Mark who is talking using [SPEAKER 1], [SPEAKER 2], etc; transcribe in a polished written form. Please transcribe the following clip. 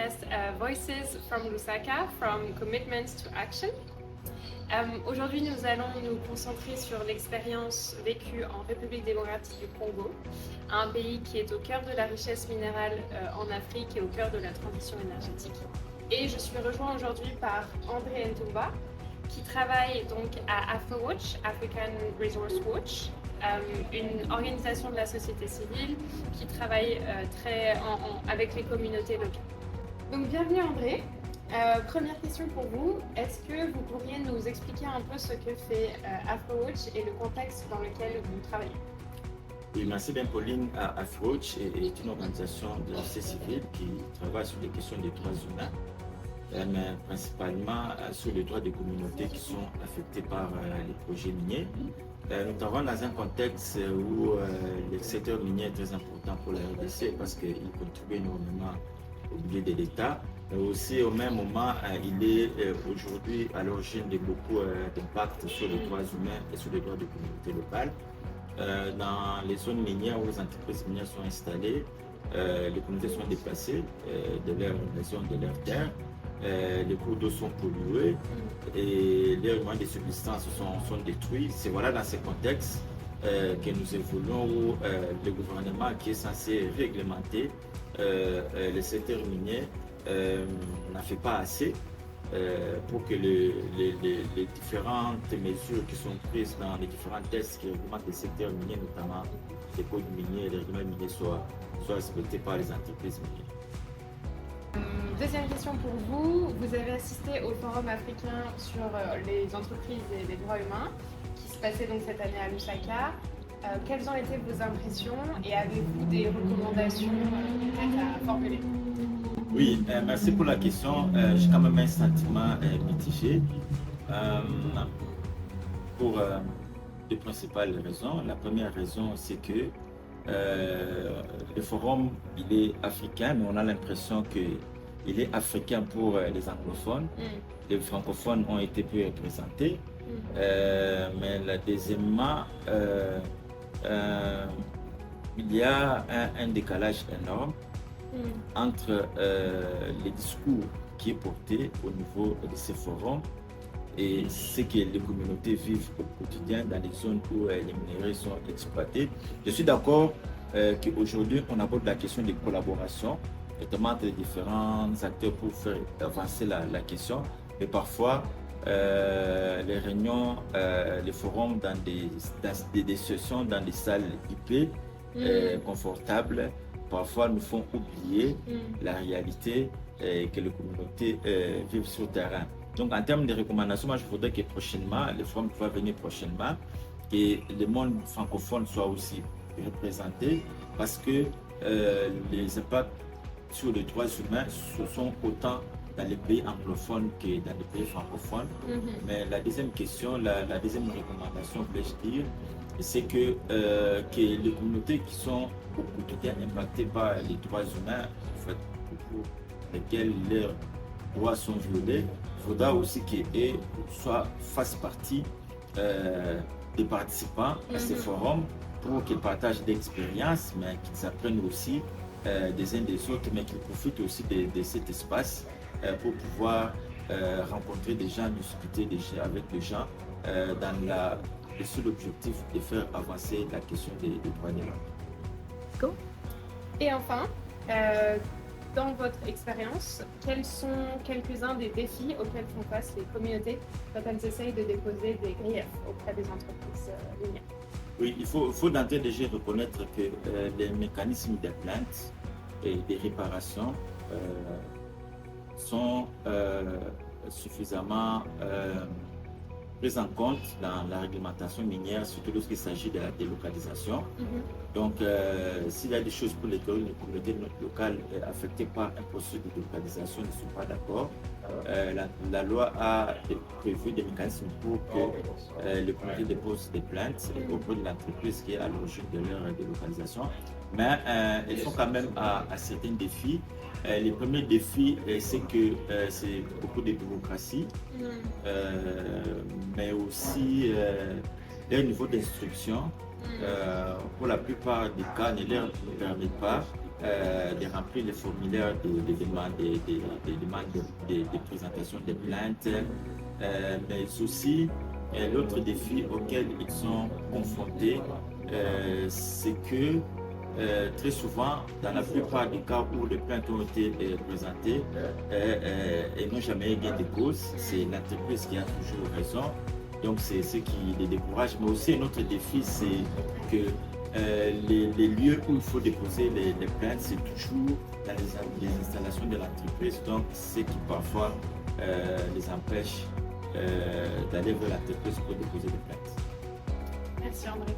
[SPEAKER 1] podcast Voices from Lusaka, from Commitments to Action. Aujourd'hui, nous allons nous concentrer sur l'expérience vécue en République démocratique du Congo, un pays qui est au cœur de la richesse minérale en Afrique et au cœur de la transition énergétique. Et je suis rejoint aujourd'hui par André Ntumba, qui travaille donc à AfroWatch, African Resource Watch, une organisation de la société civile qui travaille avec les communautés locales. Donc bienvenue André. Première question pour vous, est-ce que vous pourriez nous expliquer un peu ce que fait AfroWatch et le contexte dans lequel vous travaillez?
[SPEAKER 2] Oui, merci bien Pauline. AfroWatch est une organisation de la société civile qui travaille sur les questions des droits humains, mais principalement sur les droits des communautés qui sont affectées par les projets miniers. Nous travaillons dans un contexte où le secteur minier est très important pour la RDC parce qu'il contribue énormément au budget de l'État. Mais aussi au même moment, il est aujourd'hui à l'origine de beaucoup d'impacts sur les droits humains et sur les droits des communautés locales. Dans les zones minières où les entreprises minières sont installées, les communautés sont déplacées de leur maison, de leur terre. Les cours d'eau sont pollués et les éléments de substances sont détruits. C'est voilà dans ce contexte que nous évoluons où le gouvernement qui est censé réglementer le secteur minier n'a fait pas assez pour que les différentes mesures qui sont prises dans les différents tests qui réglementent le secteur minier, notamment les codes miniers et les règlements miniers, soient respectés par les entreprises minières.
[SPEAKER 1] Deuxième question pour vous. Vous avez assisté au Forum africain sur les entreprises et les droits humains qui se passait donc cette année à Lusaka. Quelles ont été vos impressions et avez-vous des recommandations à formuler?
[SPEAKER 2] Oui, merci pour la question. J'ai quand même un sentiment mitigé pour deux principales raisons. La première raison, c'est que le forum, il est africain, mais on a l'impression qu'il est africain pour les anglophones. Les francophones ont été peu représentés. Mais deuxièmement, il y a un décalage énorme entre les discours qui est porté au niveau de ces forums et ce que les communautés vivent au quotidien dans les zones où les minerais sont exploités. Je suis d'accord qu'aujourd'hui on aborde la question des collaborations, notamment entre les différents acteurs pour faire avancer la question, mais parfois les réunions, les forums dans des sessions dans des salles IP confortables, parfois nous font oublier la réalité que les communautés vivent sur le terrain. Donc en termes de recommandations, moi je voudrais que prochainement, le forum qui va venir prochainement, que le monde francophone soit aussi représenté parce que les impacts sur les droits humains ce sont autant dans les pays anglophones que dans les pays francophones. Mais la deuxième question, la deuxième recommandation, vais-je dire, c'est que les communautés qui sont au quotidien impactées par les droits humains, en fait, pour lesquels leurs droits sont violés, il faudra aussi qu'ils fassent partie des participants à ces forums pour qu'ils partagent des expériences, mais qu'ils apprennent aussi des uns des autres, mais qu'ils profitent aussi de cet espace pour pouvoir rencontrer des gens, discuter avec des gens dans le seul objectif de faire avancer la question des droits de l'homme.
[SPEAKER 1] Cool. Et enfin, dans votre expérience, quels sont quelques-uns des défis auxquels font face les communautés quand elles essayent de déposer des griefs auprès des entreprises minières?
[SPEAKER 2] Oui, il faut d'entrée déjà reconnaître que les mécanismes de plainte et des réparations sont suffisamment pris en compte dans la réglementation minière, surtout lorsqu'il s'agit de la délocalisation. Donc, s'il y a des choses pour lesquelles les communautés locales affectées par un processus de délocalisation ne sont pas d'accord, la loi a prévu des mécanismes pour que les communautés déposent des plaintes auprès de l'entreprise qui est à l'origine de leur délocalisation. Mais elles sont quand même à certains défis. Les premiers défis, c'est que c'est beaucoup de bureaucratie, mais aussi leur niveau d'instruction, pour la plupart des cas, ne leur permet pas de remplir les formulaires de demande, de présentation des plaintes, mais aussi l'autre défi auquel ils sont confrontés, c'est que très souvent, dans la plupart des cas où les plaintes ont été présentées et n'ont jamais eu gain de cause, c'est l'entreprise qui a toujours raison. Donc c'est ce qui les décourage. Mais aussi notre défi, c'est que les lieux où il faut déposer les plaintes, c'est toujours dans les installations de l'entreprise. Donc ce qui parfois les empêche d'aller vers l'entreprise pour déposer des plaintes.
[SPEAKER 1] Merci André.